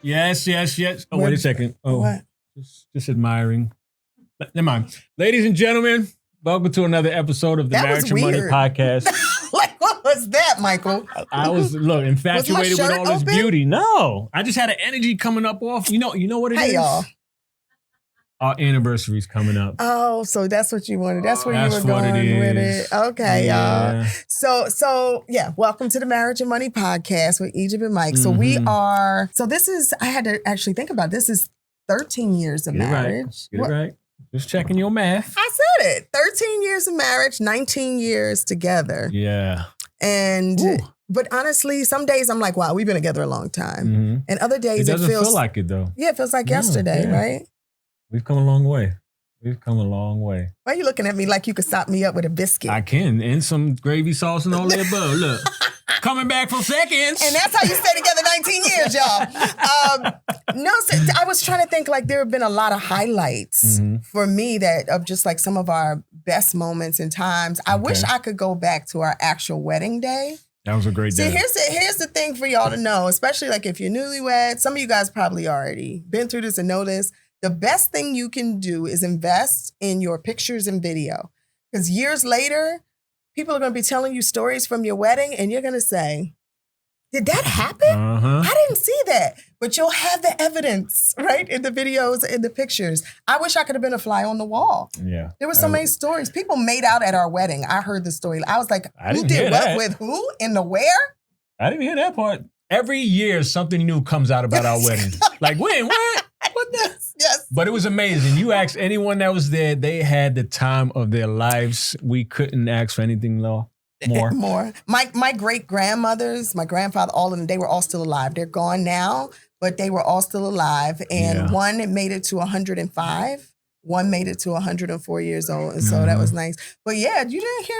Yes. Oh, wait a second. Oh, What? just admiring. Never mind. Ladies and gentlemen, welcome to another episode of the That was Marriage and Money weird. podcast. Like, what was that, Michael? I was infatuated with all this beauty. No, I just had an energy coming up off. You know what it is? Hey, y'all. Our anniversary's coming up. Oh, so that's what you wanted. That's where you That's were what it going with is. it. Okay, Yeah. y'all. So yeah, welcome to the Marriage and Money podcast with Egypt and Mike. So we are, I had to actually think about this is 13 years of marriage. Get it right. Just checking your math. I said it. 13 years of marriage, 19 years together. Yeah. And Ooh. but honestly, some days I'm like, wow, we've been together a long time. Mm-hmm. And other days It doesn't feels feel like it though. Yeah, it feels like yesterday, yeah. right? We've come a long way. Why are you looking at me like you could stop me up with a biscuit? I can. And some gravy sauce and all that above. Look. Coming back from seconds. And that's how you stay together 19 years, y'all. I was trying to think like there have been a lot of highlights for me that of just like some of our best moments and times. I wish I could go back to our actual wedding day. That was a great day. See, here's the thing for y'all to know, especially like if you're newlywed. Some of you guys probably already been through this and know this. The best thing you can do is invest in your pictures and video. Because years later, people are going to be telling you stories from your wedding and you're going to say, did that happen? I didn't see that. But you'll have the evidence, right? In the videos and the pictures. I wish I could have been a fly on the wall. Yeah. There were so many stories. People made out at our wedding. I heard the story. I was like, who didn't did hear what that. with who in the where? I didn't hear that part. Every year, something new comes out about our wedding. Like, when? What? What the? Yes. But it was amazing. You asked anyone that was there, they had the time of their lives. We couldn't ask for anything more. My great-grandmothers, my grandfather, all of them, they were all still alive. They're gone now, but they were all still alive. And one made it to 105. One made it to 104 years old. And so that was nice. But yeah, you didn't hear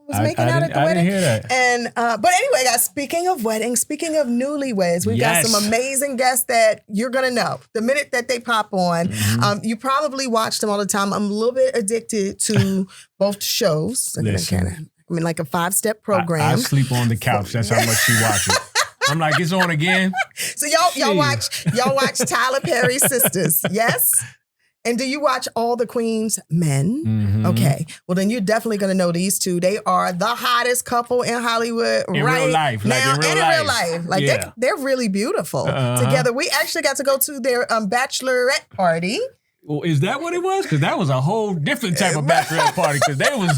was making out at the wedding. I didn't hear that. And but anyway, guys, speaking of weddings, speaking of newlyweds, we've got some amazing guests that you're gonna know the minute that they pop on. You probably watch them all the time. I'm a little bit addicted to both shows. Like a 5-step program. I sleep on the couch. That's how much she watches. I'm like, it's on again. So y'all watch Tyler Perry's Sisters, yes? And do you watch All the Queen's Men? Okay. Well, then you're definitely going to know these two. They are the hottest couple in Hollywood in real life. Now, in real life. Like they're really beautiful together. We actually got to go to their bachelorette party. Well, is that what it was? Because that was a whole different type of bachelorette party because they was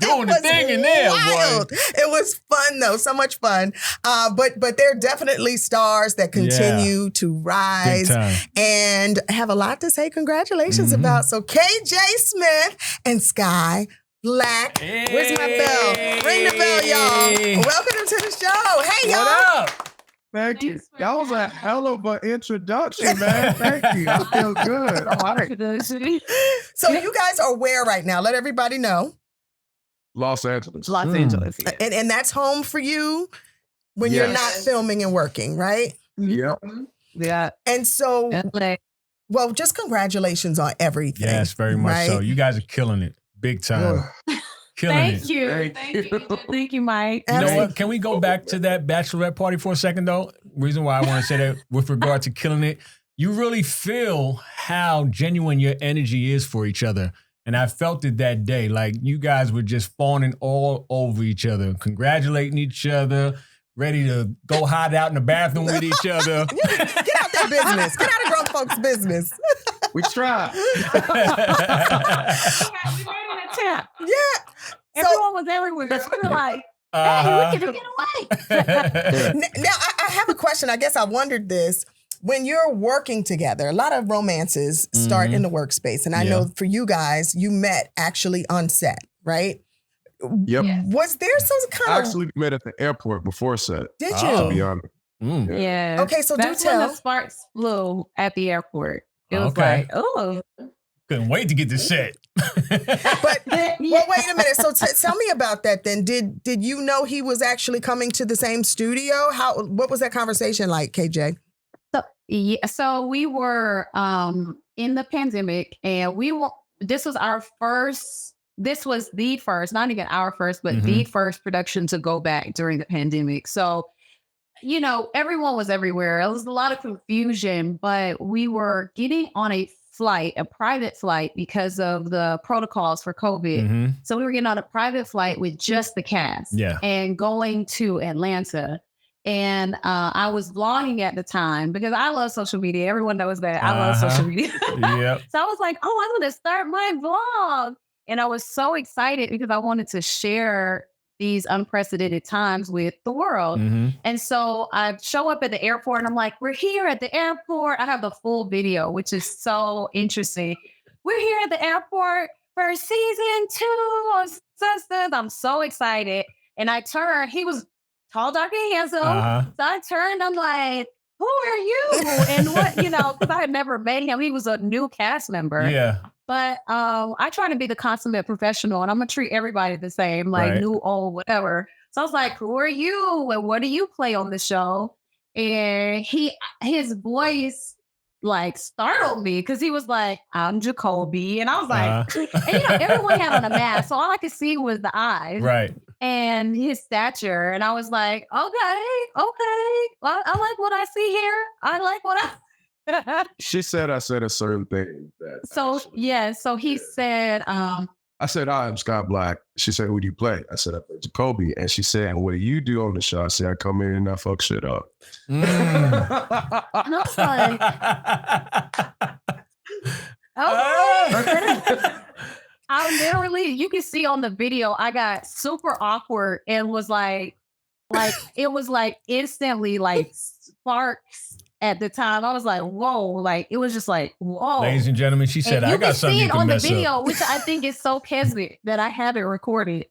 doing the thing in there, boy. It was fun, though. So much fun. But they're definitely stars that continue to rise and have a lot to say congratulations about. So KJ Smith and Skyh Black. Hey. Where's my bell? Ring the bell, y'all. Welcome to the show. Hey, y'all. What up? Thank you. That was a hell of an introduction, man. Thank you. I feel good. All right. So you guys are where right now? Let everybody know. Los Angeles. Los Angeles. Yeah. And that's home for you when you're not filming and working, right? Yep. Yeah. And so, well, just congratulations on everything. Yes, very much so. You guys are killing it. Big time. Thank you. Thank you, Mike. You know what? Can we go back to that bachelorette party for a second, though? Reason why I want to say that with regard to killing it, you really feel how genuine your energy is for each other. And I felt it that day. Like, you guys were just fawning all over each other, congratulating each other, ready to go hide out in the bathroom with each other. Get out that business. Get out of grown folks' business. We tried. We made an attempt. Yeah. Everyone was everywhere. We were like, hey, we can get away. Now, I have a question. I guess I wondered this. When you're working together, a lot of romances start in the workspace. And I know for you guys, you met actually on set, right? Yep. Yeah. Was there some kind I of... actually met at the airport before set. Did you? To be honest. Yeah. Okay, so that's do tell. when the sparks flew at the airport. It was like, oh. Couldn't wait to get to set. But well, wait a minute. So tell me about that then. Did you know he was actually coming to the same studio? What was that conversation like, KJ? So we were in the pandemic, and this was the first, not even our first, but the first production to go back during the pandemic. So you know, everyone was everywhere. It was a lot of confusion, but we were getting on a private flight because of the protocols for COVID. Mm-hmm. So we were getting on a private flight with just the cast and going to Atlanta. And I was vlogging at the time because I love social media. Everyone knows that I love social media. Yep. So I was like, oh, I'm going to start my vlog. And I was so excited because I wanted to share these unprecedented times with the world. Mm-hmm. And so I show up at the airport and I'm like, we're here at the airport. I have the full video, which is so interesting. We're here at the airport for season 2 of Sisters. I'm so excited. And I turned, he was tall, dark, and handsome. So I turned, I'm like, who are you? And what, you know, because I had never met him. He was a new cast member. Yeah. But I try to be the consummate professional and I'm going to treat everybody the same, like new, old, whatever. So I was like, who are you? And what do you play on the show? And his voice like startled me because he was like, I'm Jacoby. And I was like, and you know, everyone had on a mask. So all I could see was the eyes. Right. And his stature. And I was like, okay. Well, I like what I see here. I like what I... She said I said a certain thing. So he said, I said, I'm Scott Black. She said, who do you play? I said, I play Jacoby. And she said, what do you do on the show? I said, I come in and I fuck shit up. And I was like, I literally, you can see on the video, I got super awkward and was like it was like instantly like sparks at the time. I was like, whoa, like it was just like, whoa. Ladies and gentlemen, she said, I got something you can mess up. You can see it on the video, which I think is so kesmet that I have it recorded.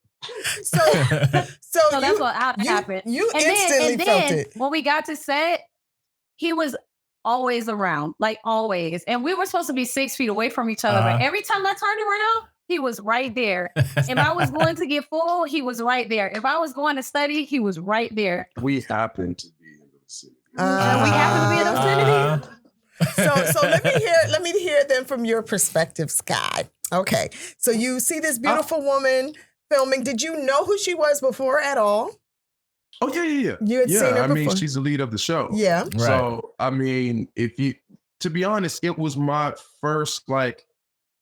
So that's what happened. You instantly felt it. When we got to set, he was always around, like always. And we were supposed to be 6 feet away from each other, but every time I turned around, he was right there. If I was going to get full, he was right there. If I was going to study, he was right there. We happened to be in the vicinity. We happen to be in the vicinity. So let me hear them from your perspective, Skyh. Okay. So you see this beautiful woman filming. Did you know who she was before at all? Oh, yeah. You had seen her before. I mean, she's the lead of the show. Yeah. Right. So, I mean, to be honest, it was my first, like,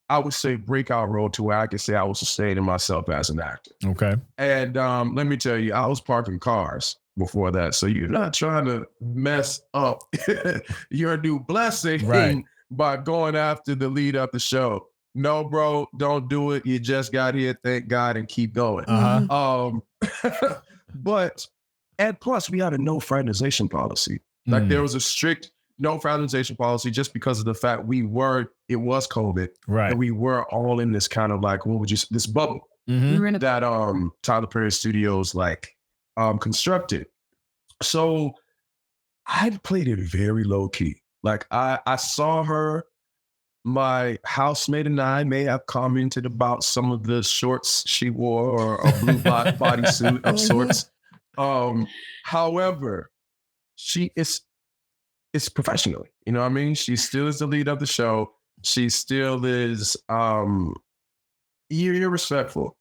I would say breakout role to where I could say I was sustaining myself as an actor. Okay. And let me tell you, I was parking cars before that. So you're not trying to mess up your new blessing by going after the lead of the show. No, bro, don't do it. You just got here, thank God, and keep going. But, and plus, we had a no fraternization policy. Like there was a strict no fraternization policy just because of the fact it was COVID. Right. And we were all in this kind of like, this bubble that Tyler Perry Studios like constructed. So I played it very low key. Like I saw her, my housemate and I may have commented about some of the shorts she wore or a blue bodysuit of sorts. However, it's professionally, you know what I mean? She still is the lead of the show. She still is you're respectful.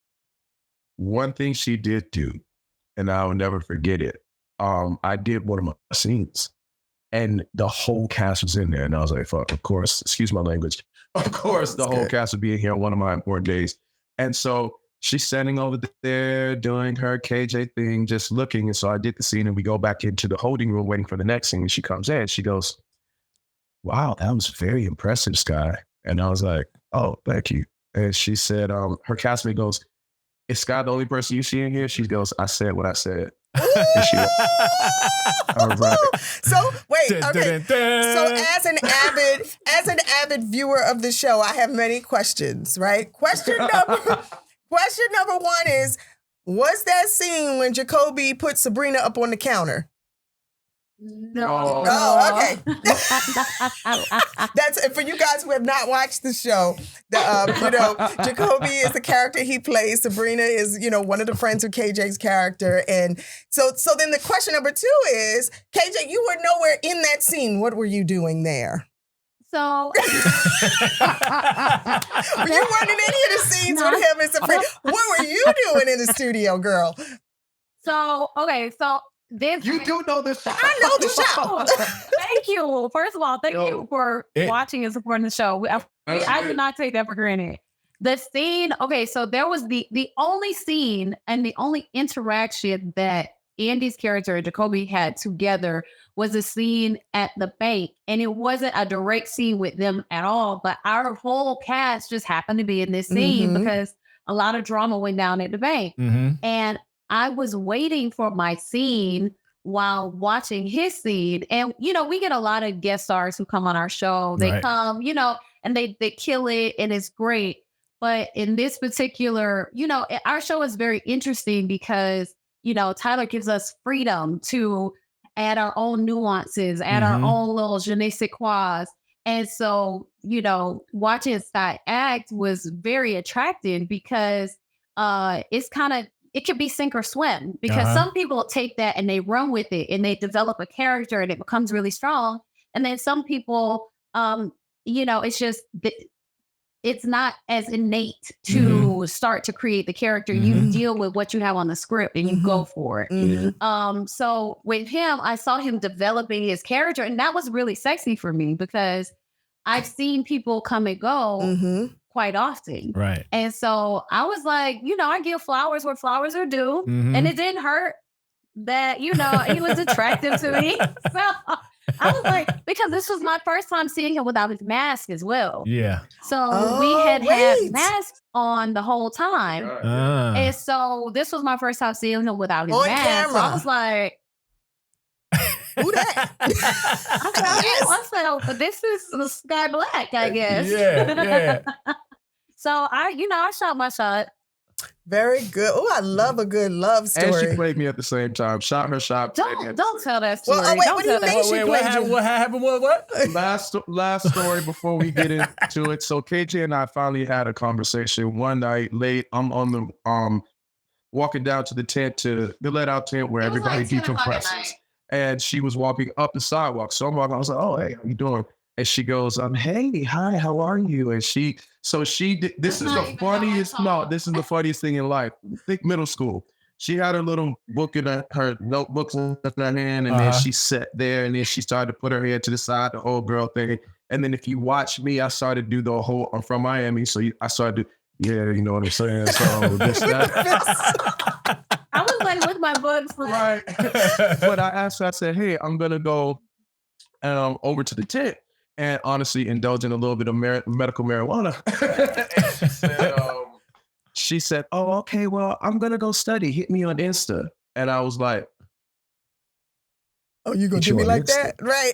One thing she did do, and I'll never forget it. I did one of my scenes and the whole cast was in there. And I was like, fuck, of course, excuse my language. Of course, the whole cast would be in here on one of my important days. And so she's standing over there doing her KJ thing, just looking. And so I did the scene and we go back into the holding room waiting for the next scene. And she comes in, she goes, wow, that was very impressive, Skyh. And I was like, oh, thank you. And she said, her castmate goes, is Skyh the only person you see in here? She goes, I said what I said. I was like, so wait, okay. So as an avid viewer of the show, I have many questions, right? Question number 1 is, was that scene when Jacoby put Sabrina up on the counter? No. Oh, okay. That's for you guys who have not watched the show. Jacoby is the character he plays. Sabrina is, one of the friends of KJ's character. And so then the question number 2 is, KJ, you were nowhere in that scene. What were you doing there? So you weren't in any of the scenes with him and Sabrina. What were you doing in the studio, girl? So You do know this. I know the show. Thank you. First of all, thank you for watching and supporting the show. I do not take that for granted. The scene, okay, so there was the only scene and the only interaction that Andy's character and Jacoby had together was a scene at the bank. And it wasn't a direct scene with them at all, but our whole cast just happened to be in this scene because a lot of drama went down at the bank. And I was waiting for my scene while watching his scene. And, you know, we get a lot of guest stars who come on our show. They come, you know, and they kill it and it's great. But in this particular, you know, our show is very interesting because, you know, Tyler gives us freedom to add our own nuances, add our own little je ne sais quoi. And so, you know, watching Skyh act was very attractive because it's kind of, it could be sink or swim because some people take that and they run with it and they develop a character and it becomes really strong. And then some people, you know, it's just, it's not as innate to start to create the character. You deal with what you have on the script and you go for it. So with him, I saw him developing his character and that was really sexy for me because I've seen people come and go quite often. Right. And so I was like, you know, I give flowers where flowers are due. And it didn't hurt that, you know, he was attractive to me. So I was like, because this was my first time seeing him without his mask as well. Yeah. So we had masks on the whole time. And so this was my first time seeing him without his mask. Camera. So I was like, who that? I said, oh, this is the Skyh Black, I guess. Yeah. So I shot my shot. Very good. Oh, I love a good love story. And she played me at the same time. Shot her shot. Don't tell that story. Well, wait, what do you mean she played you? What happened? What? Last story before we get into it. So KJ and I finally had a conversation one night late. I'm on the walking down to the tent, to the let out tent where everybody decompresses. And she was walking up the sidewalk. So I'm walking, I was like, oh, hey, how you doing? And she goes, hey, hi, how are you? And this is the funniest thing in life. Think middle school. She had her little book in her notebooks in her hand, and then she sat there, and then she started to put her head to the side, the whole girl thing. And then if you watch me, I started to do the whole, I'm from Miami, so I started to, yeah, you know what I'm saying? So this, that. I was like with my books. Right. But I asked her, I said, hey, I'm going to go over to the tent and honestly indulge in a little bit of medical marijuana. She said, oh, okay, well, I'm going to go study. Hit me on Insta. And I was like, oh, you going to do me like that? Right.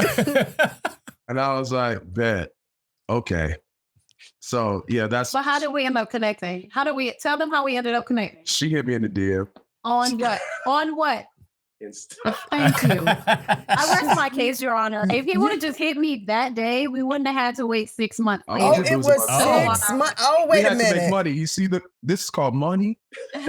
And I was like, bet. Okay. So, yeah, that's... But how did we end up connecting? Tell them how we ended up connecting? She hit me in the DM. On what? On what? Insta. Thank you. I rest my case, Your Honor. If he would have just hit me that day, we wouldn't have had to wait 6 months. Oh, it was 6 months. Oh, wait a minute. To make money. You see, this is called money. Oh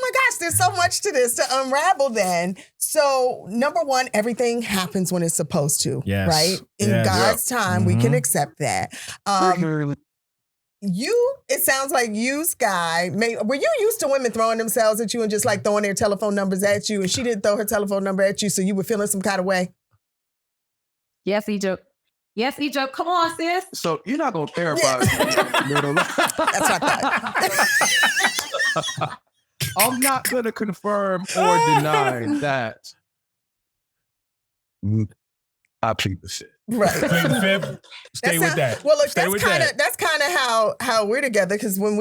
my gosh, there's so much to this to unravel then. So, number one, everything happens when it's supposed to, right? In God's time, we can accept that. It sounds like you, Skyh, were you used to women throwing themselves at you and just like throwing their telephone numbers at you, and she didn't throw her telephone number at you, so you were feeling some kind of way? Yes, Egypt. Yes, Egypt. Come on, sis. So you're not going to clarify. That's what I thought. I'm not going to confirm or deny that. I plead the shit. Right. Stay with that. Well, look, that's kind of how we're together, because when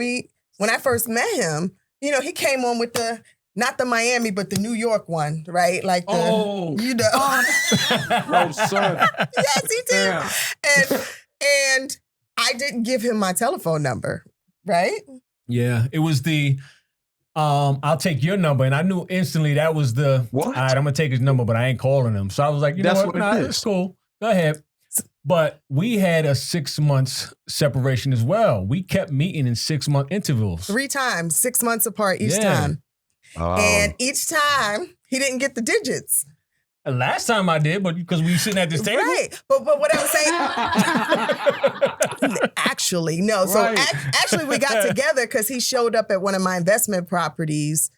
I first met him, you know, he came on with not the Miami, but the New York one, right? Like you know. Oh, son. Yes, he did. Yeah. And I didn't give him my telephone number, right? Yeah, it was the I'll take your number, and I knew instantly that was the what? All right, I'm gonna take his number, but I ain't calling him. So I was like, you know what? Nah, it's cool. Go ahead. But we had a 6 months separation as well. We kept meeting in 6 month intervals. 3 times, 6 months apart each time. And each time he didn't get the digits. Last time I did, but because we were sitting at this table. Right. But what I was saying, actually, no. So actually we got together because he showed up at one of my investment properties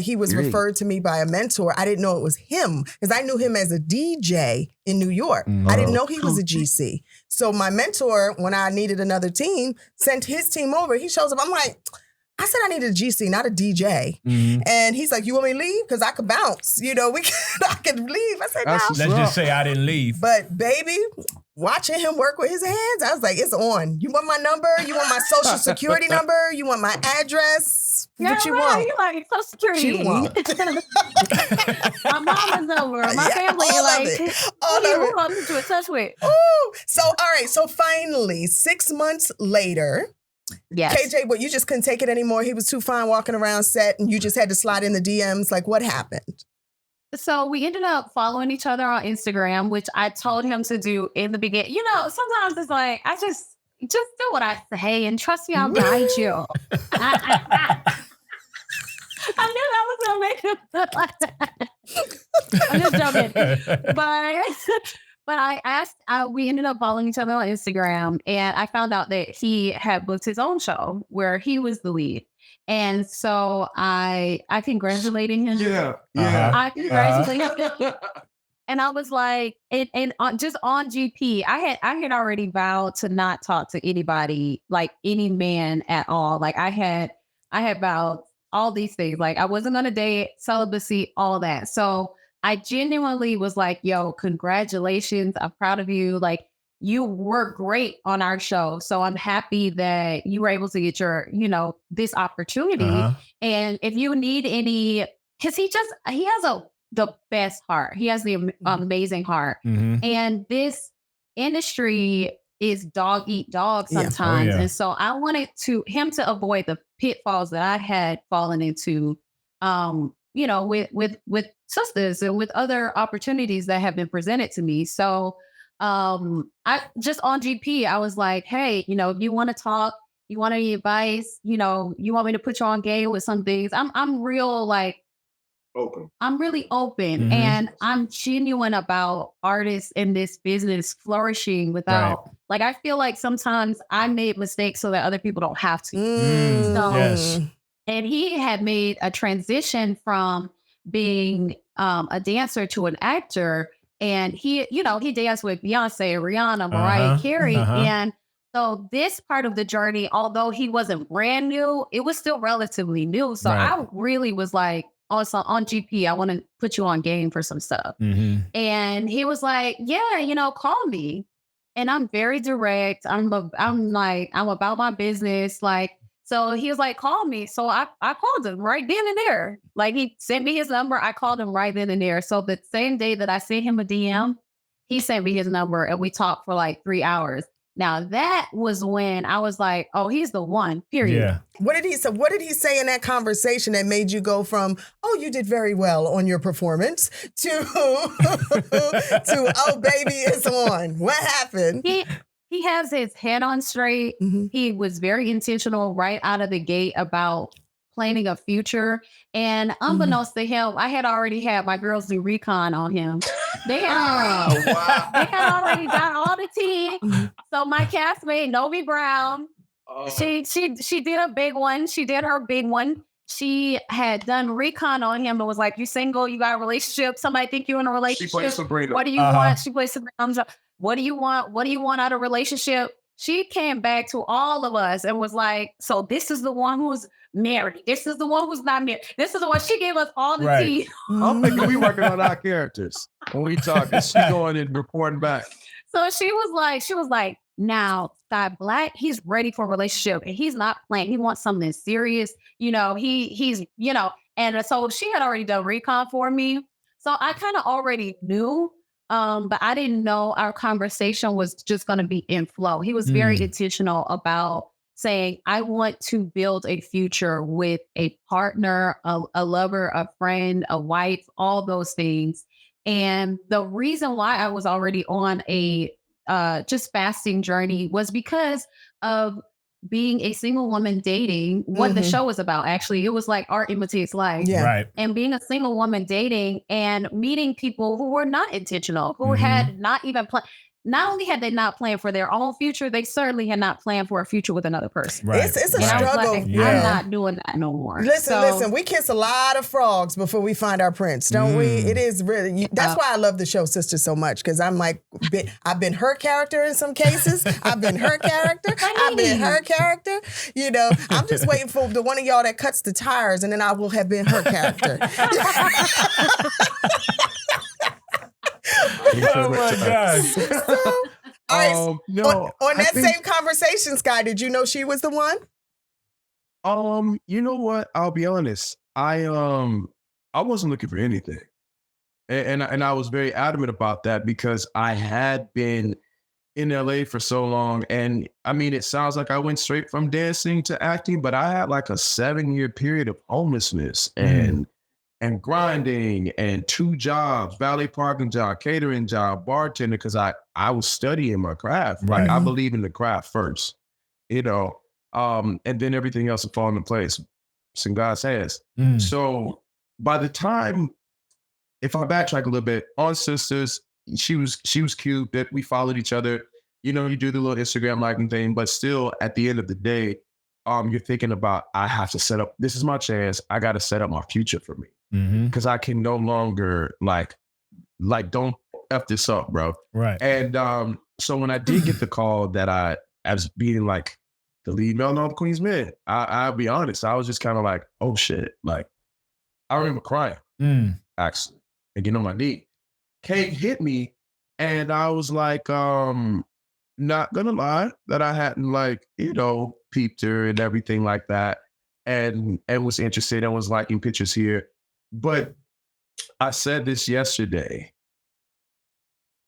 He was Really? referred to me by a mentor. I didn't know it was him because I knew him as a DJ in New York. I didn't know he was a GC. So my mentor, when I needed another team, sent his team over. He shows up. I'm like, I said I needed a GC, not a DJ. And he's like, you want me to leave? Because I could bounce. You know, I could leave. I said, no. That's Let's just say I didn't leave. But baby, watching him work with his hands, I was like, it's on. You want my number? You want my social security number? You want my address? What you want? You like Social Security. You want? My mama's number. My family all like, of it. who All do you of it. want me to in touch with? Ooh. So, all right. So finally, 6 months later, Yes. KJ, what, you just couldn't take it anymore? He was too fine walking around set and you just had to slide in the DMs? Like, what happened? So we ended up following each other on Instagram, which I told him to do in the beginning. You know, sometimes it's like, I just do what I say and trust me, I'll guide you. I knew that was going to make him look like that. I'm just joking. But I asked, we ended up following each other on Instagram, and I found out that he had booked his own show where he was the lead. And so I congratulated him. Yeah. I congratulated him. And I was like, just on GP, I had already vowed to not talk to anybody, like any man at all. Like I had vowed all these things. Like I wasn't gonna date, celibacy, all that. So I genuinely was like, yo, congratulations. I'm proud of you. Like you were great on our show. So I'm happy that you were able to get your, this opportunity. And if you need any, because he has the best heart. He has the amazing heart. And this industry is dog eat dog sometimes. Yeah. And so I wanted him to avoid the pitfalls that I had fallen into, with sisters and with other opportunities that have been presented to me. So I just on GP, I was like, hey, if you want to talk, you want any advice, you want me to put you on game with some things. I'm real like Open. I'm really open and I'm genuine about artists in this business flourishing without like I feel like sometimes I made mistakes so that other people don't have to. Yes. And he had made a transition from being a dancer to an actor. And he danced with Beyonce, Rihanna, Mariah Carey. And so this part of the journey, although he wasn't brand new, it was still relatively new. So I really was like, also on GP, I want to put you on game for some stuff. And he was like, yeah, call me. And I'm very direct. I'm about my business. Like, so he was like, call me. So I called him right then and there. Like he sent me his number. I called him right then and there. So the same day that I sent him a DM, he sent me his number and we talked for like 3 hours. Now that was when I was like, oh, he's the one, period. Yeah. What did he say in that conversation that made you go from, oh, you did very well on your performance to oh, baby, it's on? What happened? He has his head on straight. He was very intentional right out of the gate about planning a future. And unbeknownst to him, I had already had my girls do recon on him. They had already got all the tea. So my castmate, Novi Brown, she did a big one. She did her big one. She had done recon on him and was like, you single, you got a relationship, somebody think you're in a relationship. She plays Sabrina. What do you want? She plays Sabrina. What do you want? What do you want out of a relationship? She came back to all of us and was like, so this is the one who's married. This is the one who's not married. This is the one. She gave us all the tea. I'm thinking we working on our characters when we talk. And she going and reporting back. So she was like, now Skyh Black, he's ready for a relationship and he's not playing. He wants something serious. He's and so she had already done recon for me. So I kind of already knew. But I didn't know our conversation was just going to be in flow. He was very intentional about saying, I want to build a future with a partner, a lover, a friend, a wife, all those things. And the reason why I was already on a just fasting journey was because of being a single woman dating, what the show was about. Actually, it was like art imitates life. Yeah. Right. And being a single woman dating and meeting people who were not intentional, who had not even planned. not only had they not planned for their own future, they certainly had not planned for a future with another person. Right. It's a And I was struggle. like, Yeah. I'm not doing that no more. Listen, we kiss a lot of frogs before we find our prince, don't we? It is really, that's why I love the show Sisters so much, because I'm like, I've been her character in some cases. I've been her character. I've been her character. You know, I'm just waiting for the one of y'all that cuts the tires, and then I will have been her character. Oh my gosh. All right, No, on that same conversation, Skyh, did you know she was the one? You know what? I'll be honest. I wasn't looking for anything, and I was very adamant about that because I had been in LA for so long, and I mean, it sounds like I went straight from dancing to acting, but I had like a 7-year period of homelessness and grinding and 2 jobs, valet parking job, catering job, bartender, because I was studying my craft. Right. Like I believe in the craft first, you know, and then everything else will fall into place. It's in God's hands. So by the time, if I backtrack a little bit, on Sisters, she was cute, that we followed each other. You know, you do the little Instagram liking thing, but still at the end of the day, you're thinking about, I have to set up, this is my chance. I got to set up my future for me. Because I can no longer like don't F this up, bro. Right. And so when I did get the call that I was being like the lead male on Queen's Men, I'll be honest, I was just kind of like, oh shit. Like I remember crying, actually, and getting on my knee. Kate hit me, and I was like, not gonna lie that I hadn't like, you know, peeped her and everything like that, and was interested and was liking pictures here. But I said this yesterday.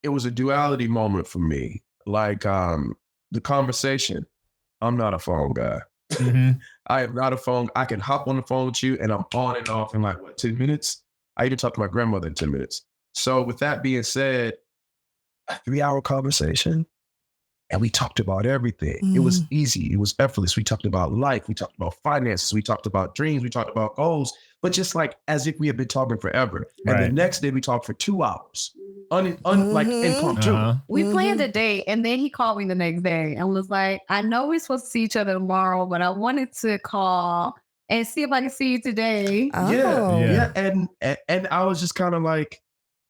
It was a duality moment for me. Like the conversation. I'm not a phone guy. I am not a phone. I can hop on the phone with you and I'm on and off in like, what, 10 minutes? I even talked to my grandmother in 10 minutes. So with that being said, a 3-hour conversation. And we talked about everything. It was easy. It was effortless. We talked about life. We talked about finances. We talked about dreams. We talked about goals. But just like as if we had been talking forever. And the next day we talked for 2 hours. Like impromptu. We planned a date, and then he called me the next day and was like, I know we're supposed to see each other tomorrow, but I wanted to call and see if I can see you today. Yeah. And I was just kind of like,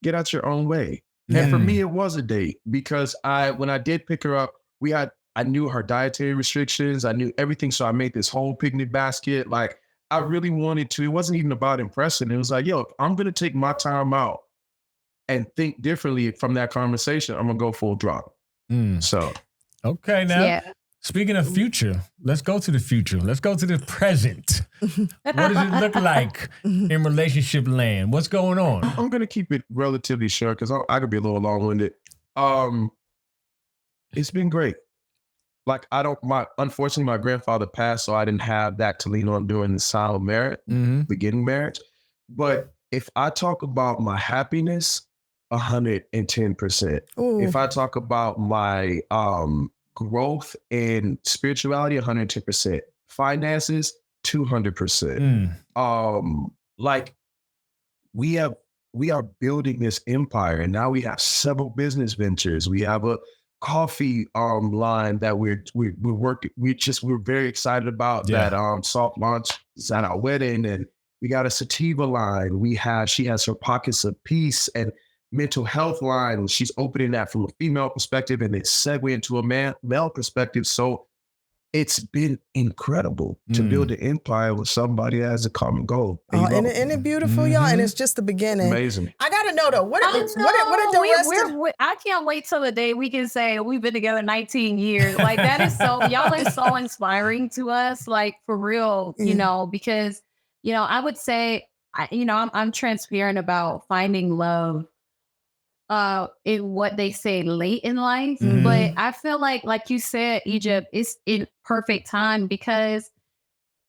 get out your own way. And for me, it was a date because when I did pick her up, I knew her dietary restrictions. I knew everything. So I made this whole picnic basket. Like I really wanted to, it wasn't even about impressing. It was like, yo, I'm going to take my time out and think differently from that conversation. I'm going to go full drop. So. Okay. Now, speaking of future, let's go to the future. Let's go to the present. What does it look like in relationship land? What's going on? I'm going to keep it relatively short because I could be a little long-winded. It's been great. Like unfortunately, my grandfather passed, so I didn't have that to lean on during the silent marriage, beginning marriage. But if I talk about my happiness, 110%. If I talk about my growth in spirituality, 110%. Finances, 200%. Like we are building this empire, and now we have several business ventures. We have a coffee line that we're working. We're very excited about that soft launch is at our wedding, and we got a sativa line. She has her pockets of peace and mental health line. She's opening that from a female perspective and then segue into a male perspective. So it's been incredible to build an empire with somebody that has a common goal. Isn't it beautiful, y'all? And it's just the beginning. Amazing. I gotta know though, what are the rest of? I can't wait till the day we can say we've been together 19 years. Like that is y'all are so inspiring to us. Like for real, you know, because I would say, I'm transparent about finding love in what they say late in life. But I feel like you said, Egypt, it's in perfect time because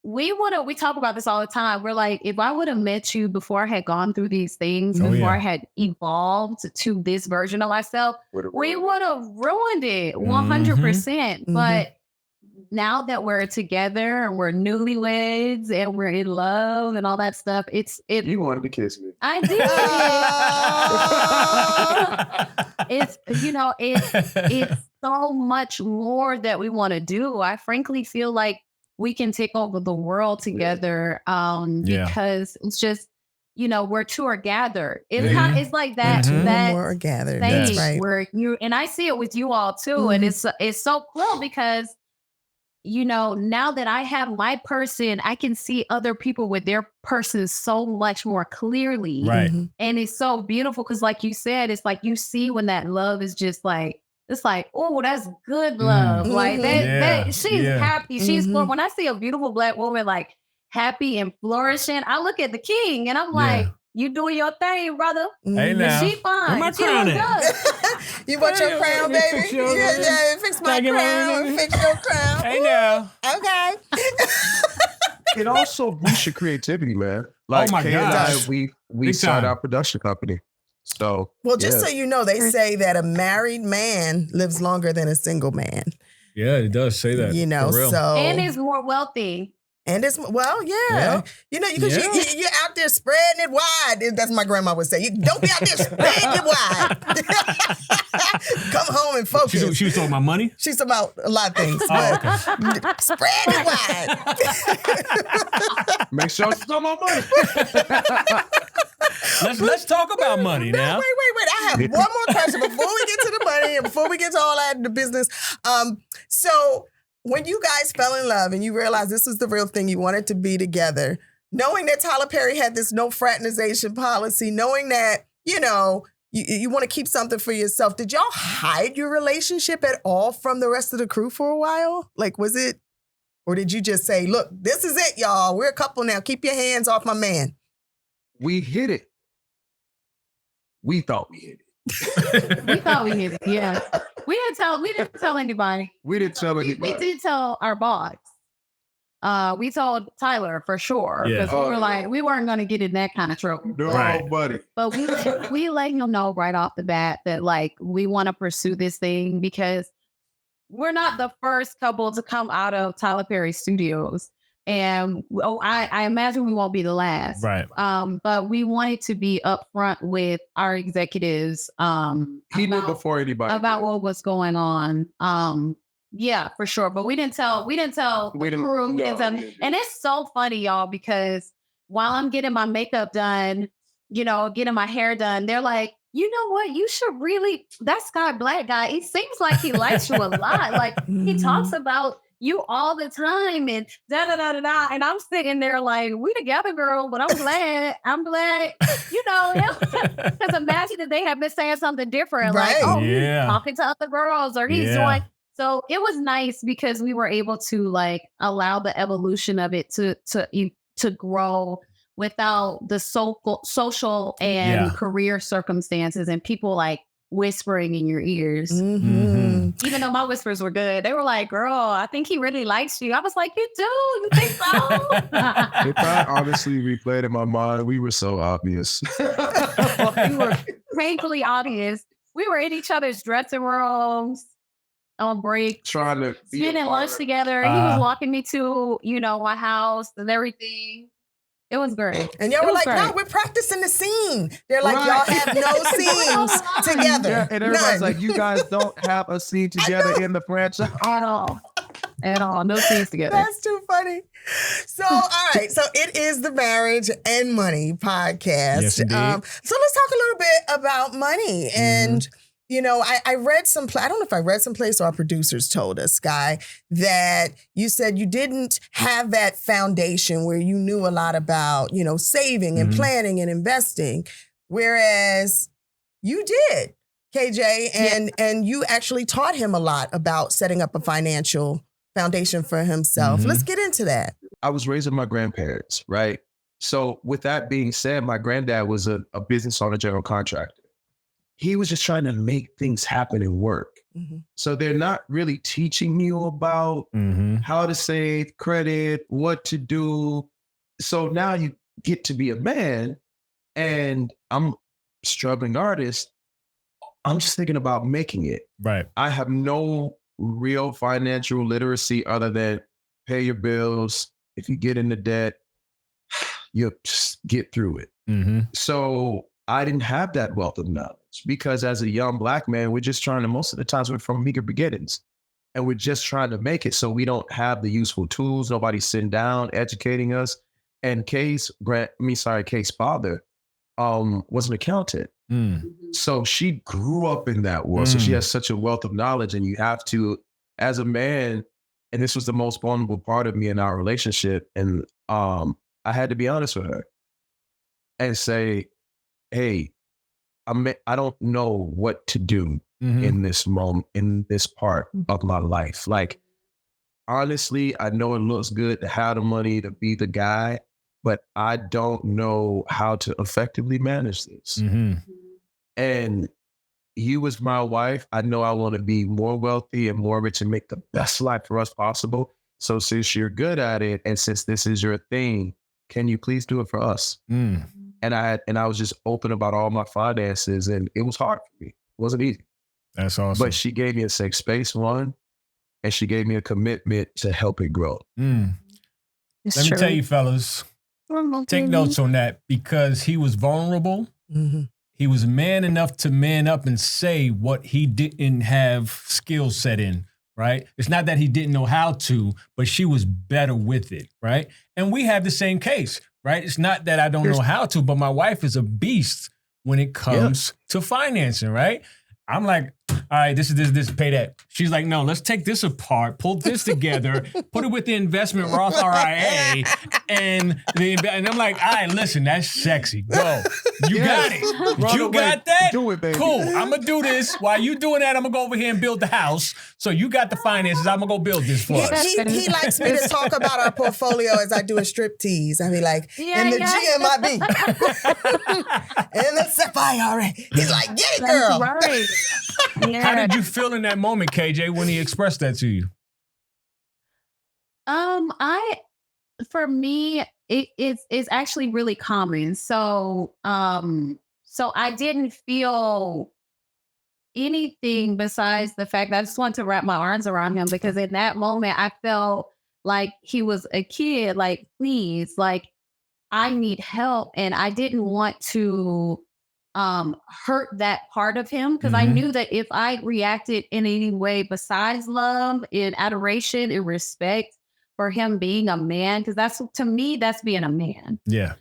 we talk about this all the time. We're like, if I would have met you before I had gone through these things, before I had evolved to this version of myself, we would have ruined it 100%. But now that we're together and we're newlyweds and we're in love and all that stuff, you wanted to kiss me. I did. it's it's so much more that we want to do. I frankly feel like we can take over the world together because it's just, where two are gathered. It's like that. Two or that more are gathered. thing That's right. where and I see it with you all too. And it's so cool because, now that I have my person, I can see other people with their person so much more clearly. Right. And it's so beautiful because, like you said, it's like you see when that love is just like, it's like, oh, that's good love. Like that she's happy. She's when I see a beautiful Black woman like happy and flourishing, I look at the king and I'm like, you doing your thing, brother. Hey now. She fine. Where my crown at? You want your crown, baby? Yeah, fix my crown. Fix your crown. Hey now. Okay. It also boosts your creativity, man. Like, my Kay and gosh. we Big started time. our production company. So, Well, just so you know, they say that a married man lives longer than a single man. Yeah, it does say that. For real. So and is more wealthy. And it's, because you're out there spreading it wide. That's my grandma would say. You don't be out there spreading it wide. Come home and focus. She was talking about money? She's talking about a lot of things. But spread it wide. Make sure it's not my money. Let's talk about money now. Wait. I have one more question before we get to the money and before we get to all that, the business. So when you guys fell in love and you realized this was the real thing, you wanted to be together, knowing that Tyler Perry had this no fraternization policy, knowing that, you want to keep something for yourself, did y'all hide your relationship at all from the rest of the crew for a while? Like, was it, or did you just say, look, this is it, y'all. We're a couple now. Keep your hands off my man. We hit it. We thought we hit it. We thought we hit it. Yeah. We didn't tell anybody. We didn't tell anybody. We did tell our boss. We told Tyler for sure because we were like, we weren't going to get in that kind of trouble. No, buddy. But we let him know right off the bat that like we want to pursue this thing because we're not the first couple to come out of Tyler Perry Studios. And I imagine we won't be the last. Right. But we wanted to be upfront with our executives. He knew before anybody about what was going on. Yeah, for sure. But we didn't tell the crew. And it's so funny, y'all, because while I'm getting my makeup done, getting my hair done, they're like, you know what? You should really, that Skyh Black guy, it seems like he likes you a lot. Like he talks about you all the time and da-da-da-da-da. And I'm sitting there like, we together, girl, but I'm glad, because imagine if they have been saying something different. Right. Like, he's talking to other girls or he's doing. So it was nice because we were able to like allow the evolution of it to grow without the social and career circumstances and people like whispering in your ears. Even though my whispers were good, they were like, girl, I think he really likes you. I was like, you do? You think so? If I honestly replayed in my mind, we were so obvious. We were painfully obvious. We were in each other's dressing rooms on break, trying to spending lunch together. He was walking me to, my house and everything. It was great. And y'all were like, no, we're practicing the scene. They're like, y'all have no scenes together. Yeah, and everybody's like, you guys don't have a scene together in the franchise. At all. No scenes together. That's too funny. So, all right. So it is the Marriage and Money podcast. Yes, indeed. So let's talk a little bit about money. And I read I don't know if I read someplace or our producers told us, Skyh, that you said you didn't have that foundation where you knew a lot about, saving and planning and investing, whereas you did, KJ, and you actually taught him a lot about setting up a financial foundation for himself. Let's get into that. I was raised with my grandparents, right? So with that being said, my granddad was a business owner, general contractor. He was just trying to make things happen and work. So they're not really teaching you about how to save, credit, what to do. So now you get to be a man and I'm a struggling artist. I'm just thinking about making it. Right. I have no real financial literacy other than pay your bills. If you get into debt, you just get through it. So I didn't have that wealth of knowledge. because as a young Black man, we're just trying to, most of the times we're from meager beginnings and we're just trying to make it. So we don't have the useful tools. Nobody's sitting down, educating us. And Kay's father was an accountant. So she grew up in that world. So she has such a wealth of knowledge, and you have to, as a man, and this was the most vulnerable part of me in our relationship. And I had to be honest with her and say, hey, I don't know what to do in this moment, in this part of my life. Like, honestly, I know it looks good to have the money to be the guy, but I don't know how to effectively manage this. And you as my wife, I know I want to be more wealthy and more rich and make the best life for us possible. So since you're good at it, and since this is your thing, can you please do it for us? And I was just open about all my finances, and it was hard for me. It wasn't easy. That's awesome. But she gave me a safe space, one, and she gave me a commitment to help it grow. Let me tell you, fellas, take notes on that, because he was vulnerable. He was man enough to man up and say what he didn't have skill set in, right? It's not that he didn't know how to, but she was better with it, right? And we have the same case, right? It's not that I don't know how to, but my wife is a beast when it comes to financing, right? I'm like, all right, this, pay that. She's like, no, let's take this apart, pull this together, put it with the investment Roth IRA, and I'm like, all right, listen, that's sexy. Go. You got it. You got that? Do it, baby. Cool. I'm going to do this. While you doing that, I'm going to go over here and build the house. So you got the finances. I'm going to go build this for us. He likes me to talk about our portfolio as I do a strip tease. I be like, in the GMIB, in the SEP IRA. He's like, get it, girl. That's right. How did you feel in that moment, KJ, when he expressed that to you? For me, it's actually really common. So I didn't feel anything besides the fact that I just wanted to wrap my arms around him, because in that moment I felt like he was a kid, like, please, like, I need help. And I didn't want to hurt that part of him, because I knew that if I reacted in any way besides love and adoration and respect for him being a man, because that's, to me, that's being a man. Yeah.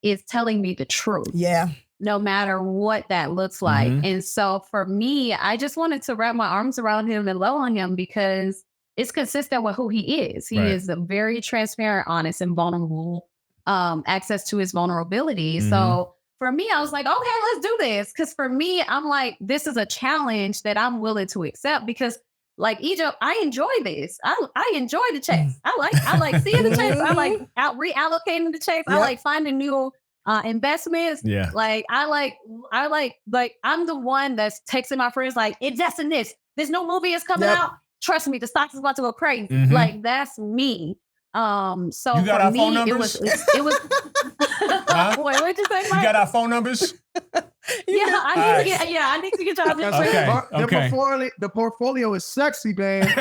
Is telling me the truth. Yeah. No matter what that looks like. And so for me, I just wanted to wrap my arms around him and love on him, because it's consistent with who he is. He is a very transparent, honest, and vulnerable, access to his vulnerability. So for me, I was like, okay, let's do this. Because for me, I'm like, this is a challenge that I'm willing to accept, because like Egypt, I enjoy this. I enjoy the checks. I like seeing the checks. I like reallocating the checks. I like finding new investments. Yeah. Like I like I'm the one that's texting my friends like, invest in this. This new movie is coming out. Trust me, the stocks is about to go crazy. Like that's me. So you got for our me, phone numbers? it was huh? Wait, what'd you say, Mike? You got our phone numbers? I need to get y'all this. Okay. The portfolio is sexy, man.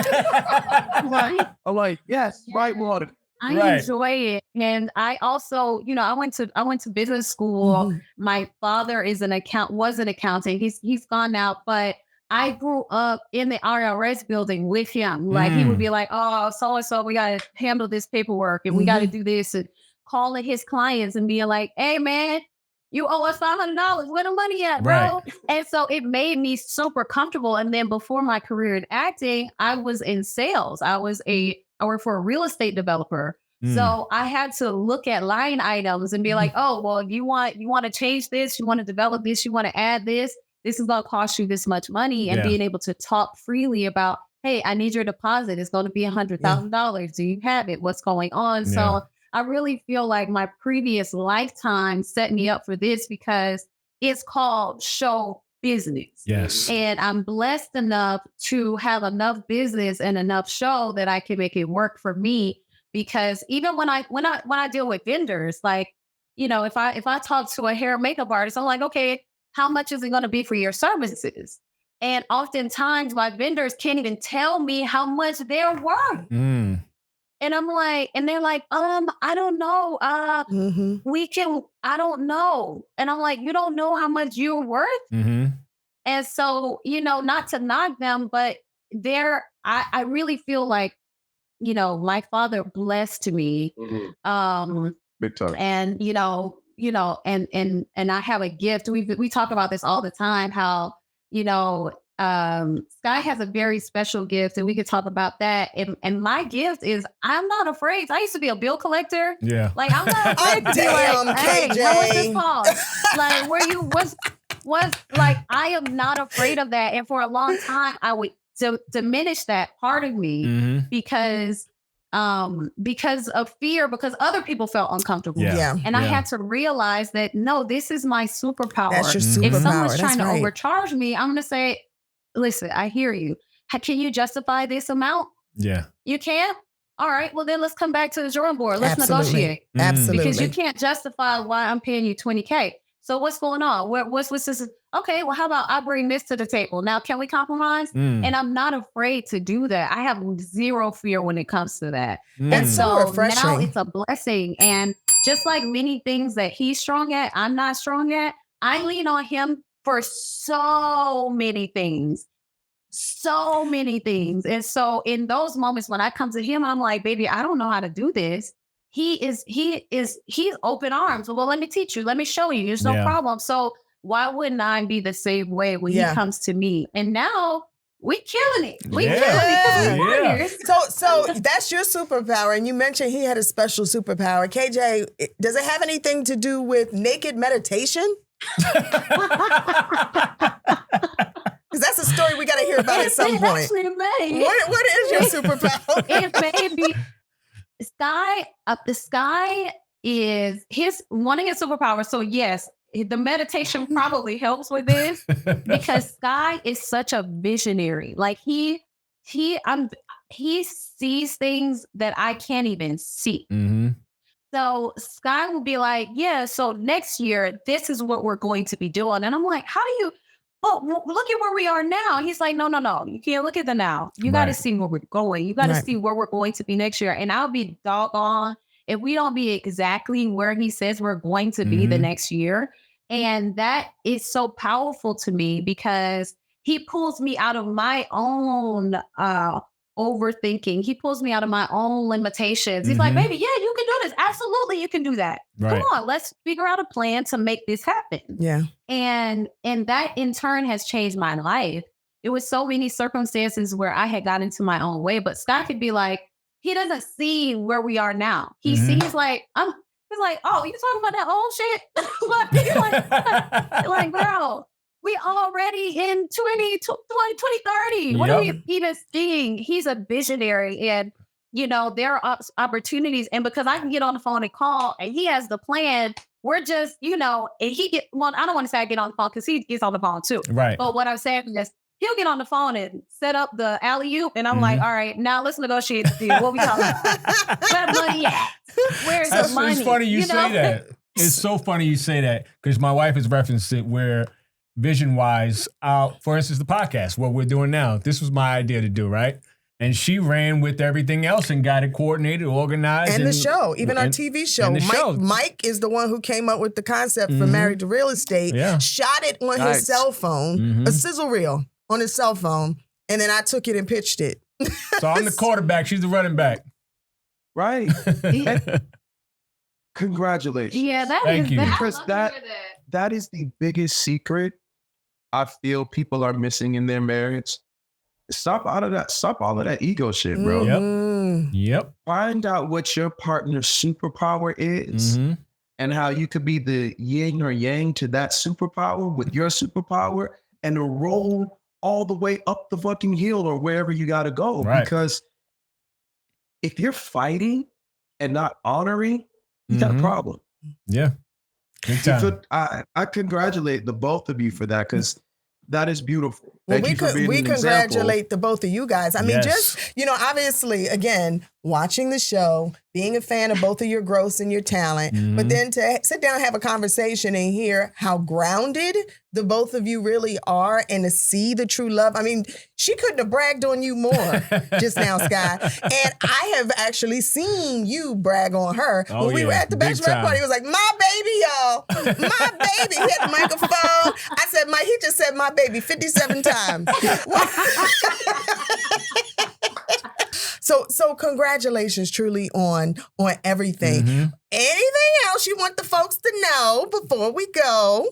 I'm like, yes, right water. I enjoy it. And I also, I went to business school. My father was an accountant. He's gone now, but I grew up in the IRS building with him. Like he would be like, oh, so-and-so, we got to handle this paperwork and we got to do this, and calling his clients and being like, hey man, you owe us $500. Where the money at, bro? Right. And so it made me super comfortable. And then before my career in acting, I was in sales. I worked for a real estate developer. So I had to look at line items and be like, oh, well, you want to change this, you want to develop this, you want to add this. This is going to cost you this much money, and being able to talk freely about, hey, I need your deposit. It's going to be $100,000. Do you have it? What's going on? So I really feel like my previous lifetime set me up for this, because it's called show business. Yes. And I'm blessed enough to have enough business and enough show that I can make it work for me. Because even when I deal with vendors, like, if I talk to a hair and makeup artist, I'm like, okay, how much is it going to be for your services? And oftentimes my vendors can't even tell me how much they're worth. And And I'm like, and they're like, I don't know. I don't know. And I'm like, you don't know how much you're worth? Mm-hmm. And so, not to knock them, but I really feel like, my father blessed me. Big time. And, and I have a gift. We talk about this all the time, how, Skyh has a very special gift, and we could talk about that. And my gift is I'm not afraid. I used to be a bill collector. Yeah. Like I'm not afraid to be like, hey, KJ. how much this cost? Like where you was like I am not afraid of that. And for a long time I would diminish that part of me because of fear, because other people felt uncomfortable. Yeah. And I had to realize that no, this is my superpower. That's your superpower. If someone's trying to right. overcharge me, I'm going to say, listen, I hear you. Can you justify this amount? Yeah. You can't? All right. Well, then let's come back to the drawing board. Let's Absolutely. negotiate. Absolutely. Because you can't justify why I'm paying you $20K. So what's going on? What's this? Okay, well, how about I bring this to the table? Now, can we compromise? And I'm not afraid to do that. I have zero fear when it comes to that. And so refreshing. now it's a blessing. And just like many things that he's strong at, I'm not strong at, I lean on him for so many things. So many things. And so in those moments when I come to him, I'm like, baby, I don't know how to do this. He's open arms. Well, let me teach you. Let me show you. There's no problem. So why wouldn't I be the same way when he comes to me? And now we killing it. We killing it. So that's your superpower. And you mentioned he had a special superpower. KJ, does it have anything to do with naked meditation? Because that's a story we got to hear about at some point. What is your superpower? It may be Skyh is his wanting a superpower. So yes, the meditation probably helps with this because Skyh is such a visionary. Like he sees things that I can't even see. So Skyh will be like, yeah, so next year, this is what we're going to be doing. And I'm like, how do you, look at where we are now. He's like, no. You can't look at the now. You got to see where we're going. You got to see where we're going to be next year. And I'll be doggone if we don't be exactly where he says we're going to be the next year. And that is so powerful to me because he pulls me out of my own overthinking. He pulls me out of my own limitations. He's like, baby, yeah, you can do this. Absolutely, you can do that. Come on, let's figure out a plan to make this happen. Yeah. And that in turn has changed my life. It was so many circumstances where I had got into my own way, but Skyh could be like, he doesn't see where we are now. He sees like, he's like, oh, you talking about that old shit? like, bro, we already in 2030. What are we even seeing? He's a visionary. And, there are opportunities. And because I can get on the phone and call and he has the plan, we're just, and I don't want to say I get on the phone because he gets on the phone too. Right. But what I'm saying is he'll get on the phone and set up the alley-oop. And I'm like, all right, now let's negotiate the deal. What we talking about? Where the money at? Where's the money? It's funny you say that. It's so funny you say that because my wife has referenced it where vision-wise, for instance, the podcast, what we're doing now, this was my idea to do, right? And she ran with everything else and got it coordinated, organized. And the show, even our TV show. Mike is the one who came up with the concept for Married to Real Estate, shot it on his cell phone, a sizzle reel on his cell phone, and then I took it and pitched it. So I'm the quarterback. She's the running back. Right. Congratulations. Yeah, Thank you. Because that is the biggest secret I feel people are missing in their marriage. Stop all of that ego shit, bro. Yep. Find out what your partner's superpower is and how you could be the yin or yang to that superpower with your superpower and roll all the way up the fucking hill or wherever you got to go. Right. Because if you're fighting and not honoring, you got a problem. Yeah. Big time. I congratulate the both of you for that because that is beautiful. Well, we congratulate the both of you guys. I mean, just, obviously, again, watching the show, being a fan of both of your growths and your talent, but then to sit down and have a conversation and hear how grounded the both of you really are and to see the true love. I mean, she couldn't have bragged on you more just now, Skyh. And I have actually seen you brag on her. Oh, when we were at the big bachelorette time. party, he was like, my baby, y'all. My baby. He had the microphone. I said, he just said my baby 57 times. So congratulations truly on everything. Anything else you want the folks to know before we go?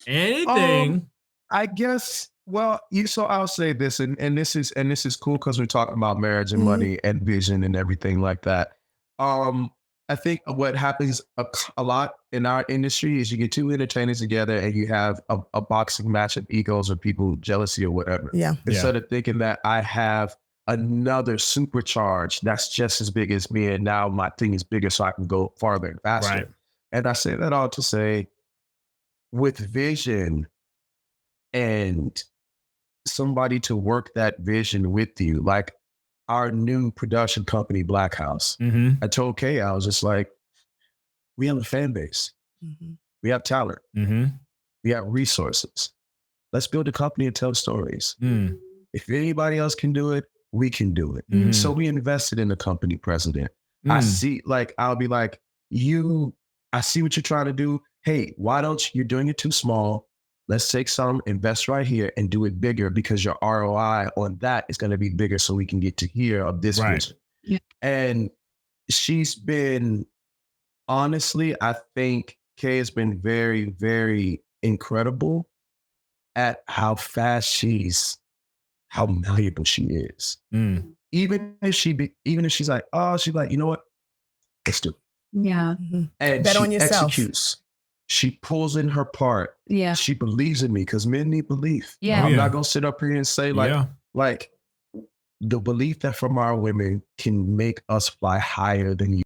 Anything. I guess. Well, so I'll say this, and this is cool because we're talking about marriage and money and vision and everything like that. I think what happens a lot in our industry is you get two entertainers together and you have a boxing match of egos or people jealousy or whatever. Yeah. Instead of thinking that I have another supercharge that's just as big as me, and now my thing is bigger, so I can go farther and faster. Right. And I say that all to say, with vision and somebody to work that vision with you, like our new production company, Black House. I told Kay, I was just like, we have a fan base. We have talent. We have resources. Let's build a company and tell stories. If anybody else can do it, we can do it. So we invested in the company president. I see, like, I'll be like, I see what you're trying to do. Hey, why don't you're doing it too small? Let's take some, invest right here and do it bigger because your ROI on that is going to be bigger so we can get to here of this vision. Yeah. And she's been, honestly, I think Kay has been very, very incredible at how fast how malleable she is. Even if she's like, you know what? Let's do it. Yeah. And Bet she on yourself. executes. She pulls in her part. Yeah. She believes in me because men need belief. Yeah. I'm not going to sit up here and say like the belief that from our women can make us fly higher than you.